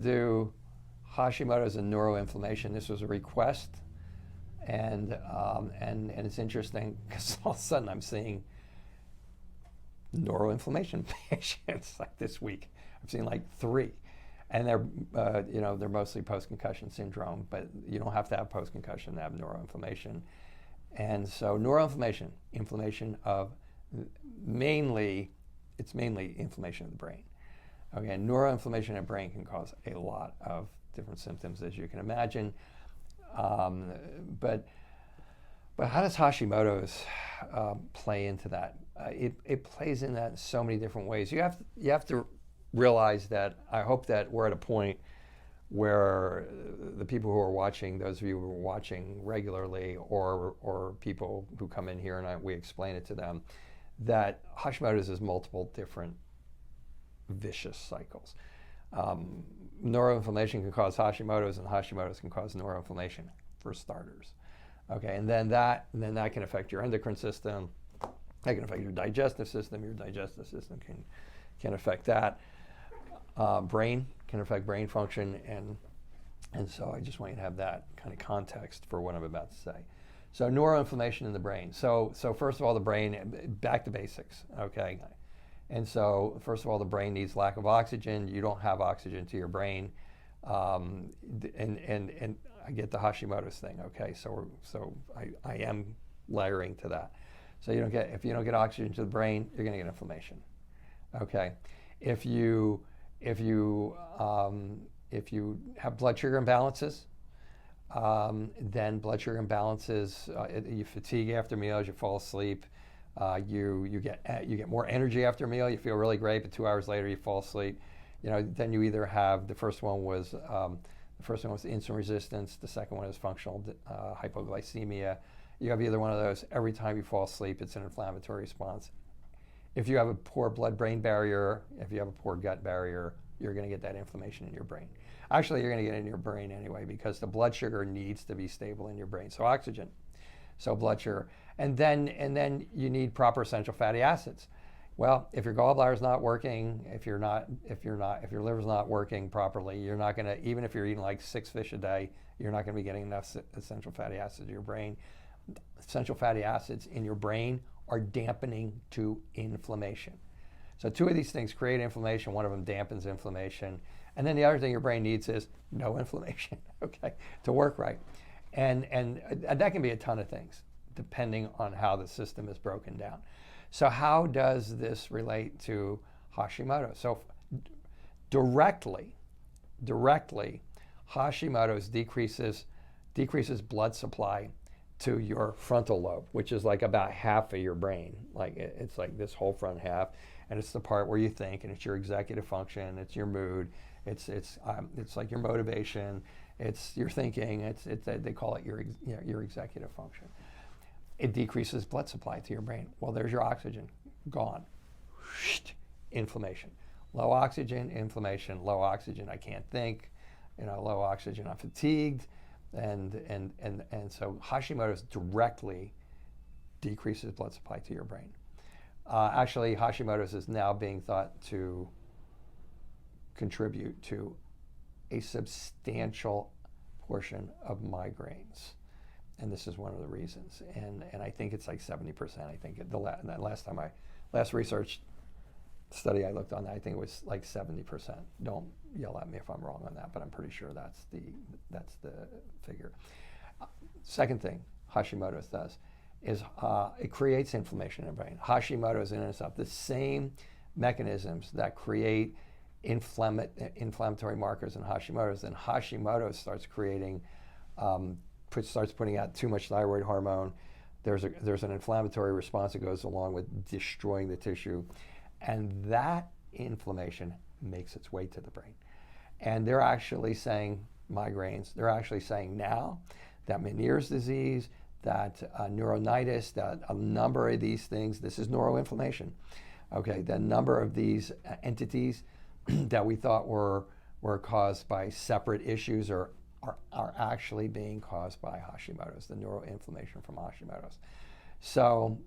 Do Hashimoto's and neuroinflammation. This was a request, and it's interesting because all of a sudden I'm seeing neuroinflammation patients like this week. I've seen like 3, and they're mostly post-concussion syndrome, but you don't have to have post-concussion to have neuroinflammation. And so neuroinflammation, inflammation of mainly inflammation of the brain. Okay, neuroinflammation in the brain can cause a lot of different symptoms, as you can imagine. But how does Hashimoto's play into that? It plays in that in so many different ways. You have to realize that I hope that we're at a point where the people who are watching, those of you who are watching regularly, or people who come in here and we explain it to them, that Hashimoto's is multiple different vicious cycles. Neuroinflammation can cause Hashimoto's, and Hashimoto's can cause neuroinflammation, for starters. Okay, and then that can affect your endocrine system. That can affect your digestive system. Your digestive system can affect that. Brain can affect brain function, and so I just want you to have that kind of context for what I'm about to say. So neuroinflammation in the brain. So first of all, the brain, back to basics, okay? And so first of all, the brain needs lack of oxygen. You don't have oxygen to your brain, and I get the Hashimoto's thing, okay? So I am layering to that. So if you don't get oxygen to the brain, you're going to get inflammation, okay? If you have blood sugar imbalances, then blood sugar imbalances, you fatigue after meals, you fall asleep, you get more energy after a meal, you feel really great, but 2 hours later you fall asleep. Then you either have the first one was insulin resistance, the second one is functional hypoglycemia. You have either one of those. Every time you fall asleep, it's an inflammatory response. If you have a poor blood-brain barrier, if you have a poor gut barrier, you're going to get that inflammation in your brain. Actually, you're going to get it in your brain anyway, because the blood sugar needs to be stable in your brain. So oxygen, so blood sugar, and then you need proper essential fatty acids. Well, if your gallbladder's not working, if your liver's not working properly, you're not going to, even if you're eating like 6 fish a day, you're not going to be getting enough essential fatty acids in your brain. Essential fatty acids in your brain are dampening to inflammation. So 2 of these things create inflammation, one of them dampens inflammation, and then the other thing your brain needs is no inflammation, okay, to work right. And that can be a ton of things, depending on how the system is broken down. So how does this relate to Hashimoto? So directly, Hashimoto's decreases blood supply to your frontal lobe, which is like about half of your brain. Like it's like this whole front half, and it's the part where you think, and it's your executive function, it's your mood, it's like your motivation, it's your thinking, they call it your executive function. It decreases blood supply to your brain. Well, there's your oxygen, gone. Inflammation. Low oxygen, inflammation. Low oxygen, I can't think. Low oxygen, I'm fatigued. And so Hashimoto's directly decreases blood supply to your brain. Actually, Hashimoto's is now being thought to contribute to a substantial portion of migraines. And this is one of the reasons. And I think it's like 70%. I think last research study I looked on that, I think it was like 70%. Don't yell at me if I'm wrong on that, but I'm pretty sure that's the figure. Second thing Hashimoto's does is it creates inflammation in the brain. Hashimoto's in itself, the same mechanisms that create inflammatory markers in Hashimoto's, then Hashimoto's starts creating, starts putting out too much thyroid hormone. There's an inflammatory response that goes along with destroying the tissue, and that inflammation makes its way to the brain. And they're actually saying migraines. They're actually saying now that Meniere's disease, that neuronitis, that a number of these things, this is neuroinflammation. Okay, the number of these entities that we thought were caused by separate issues are actually being caused by Hashimoto's, the neuroinflammation from Hashimoto's. So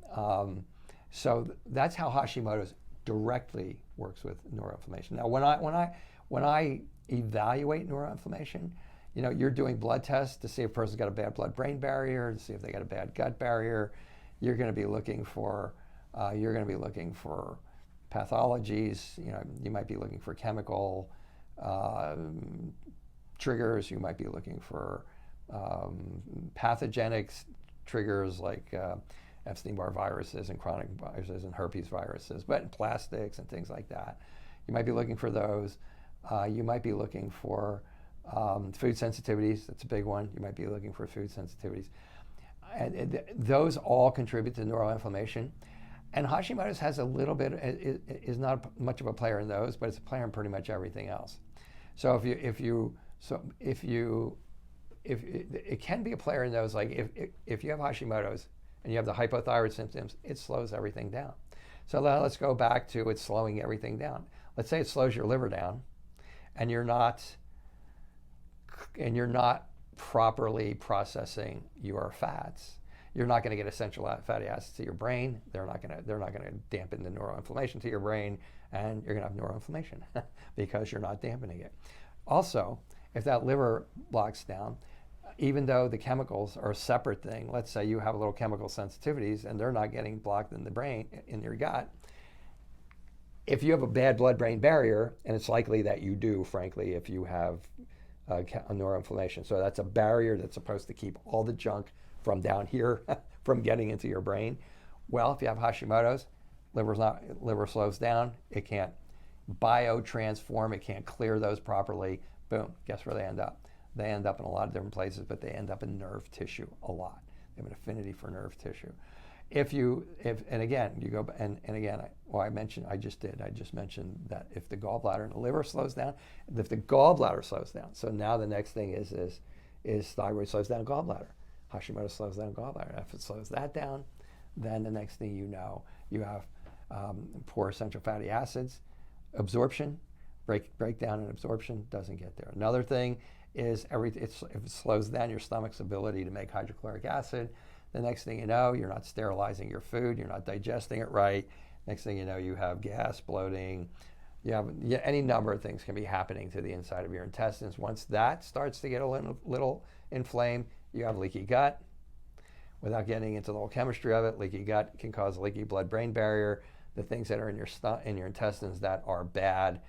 that's how Hashimoto's directly works with neuroinflammation. Now, when I evaluate neuroinflammation, you're doing blood tests to see if a person's got a bad blood-brain barrier, to see if they got a bad gut barrier. You're going to be looking for pathologies. You might be looking for chemical triggers. You might be looking for pathogenic triggers like Epstein-Barr viruses and chronic viruses and herpes viruses, but in plastics and things like that. You might be looking for those. You might be looking for food sensitivities. That's a big one. You might be looking for food sensitivities. And those all contribute to neuroinflammation. And Hashimoto's has a little bit, is not much of a player in those, but it's a player in pretty much everything else. So if it can be a player in those, like if you have Hashimoto's and you have the hypothyroid symptoms, it slows everything down. So now let's go back to it slowing everything down. Let's say it slows your liver down, and you're not properly processing your fats. You're not going to get essential fatty acids to your brain. They're not going to dampen the neuroinflammation to your brain, and you're going to have neuroinflammation because you're not dampening it. Also, if that liver blocks down, even though the chemicals are a separate thing, let's say you have little chemical sensitivities and they're not getting blocked in the brain, in your gut. If you have a bad blood-brain barrier, and it's likely that you do, frankly, if you have a neuroinflammation. So that's a barrier that's supposed to keep all the junk from down here from getting into your brain. Well, if you have Hashimoto's, liver slows down. It can't biotransform. It can't clear those properly. Boom, guess where they end up? They end up in a lot of different places, but they end up in nerve tissue a lot. They have an affinity for nerve tissue. I just mentioned that if the gallbladder and the liver slows down, if the gallbladder slows down, so now the next thing is thyroid slows down gallbladder. Hashimoto slows down gallbladder. If it slows that down, then the next thing you know, you have poor essential fatty acids, absorption, breakdown and absorption doesn't get there. Another thing is if it slows down your stomach's ability to make hydrochloric acid, the next thing you know, you're not sterilizing your food, you're not digesting it right. Next thing you know, you have gas, bloating. Any number of things can be happening to the inside of your intestines. Once that starts to get a little inflamed, you have leaky gut. Without getting into the whole chemistry of it, leaky gut can cause leaky blood-brain barrier. The things that are in your intestines that are bad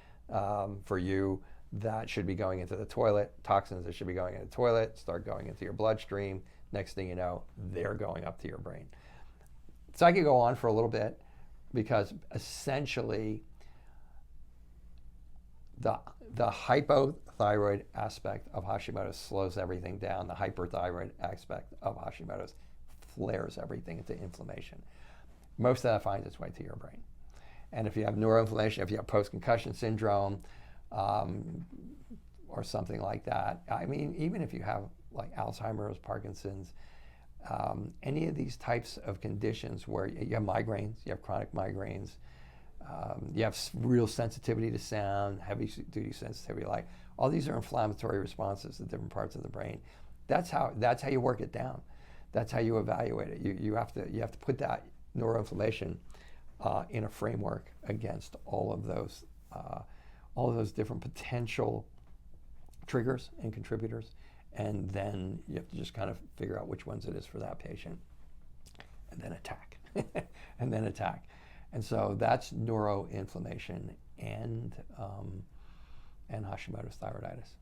for you, that should be going into the toilet. Toxins that should be going into the toilet start going into your bloodstream. Next thing you know, they're going up to your brain. So I could go on for a little bit because essentially the hypothyroid aspect of Hashimoto's slows everything down. The hyperthyroid aspect of Hashimoto's flares everything into inflammation. Most of that finds its way to your brain. And if you have neuroinflammation, if you have post-concussion syndrome, or something like that, I mean, even if you have like Alzheimer's, Parkinson's, any of these types of conditions where you have migraines, you have chronic migraines, you have real sensitivity to sound, heavy-duty sensitivity to light. All these are inflammatory responses to different parts of the brain. That's how you work it down. That's how you evaluate it. You have to put that neuroinflammation in a framework against all of those different potential triggers and contributors, and then you have to just kind of figure out which ones it is for that patient, and then attack, and so that's neuroinflammation and Hashimoto's thyroiditis.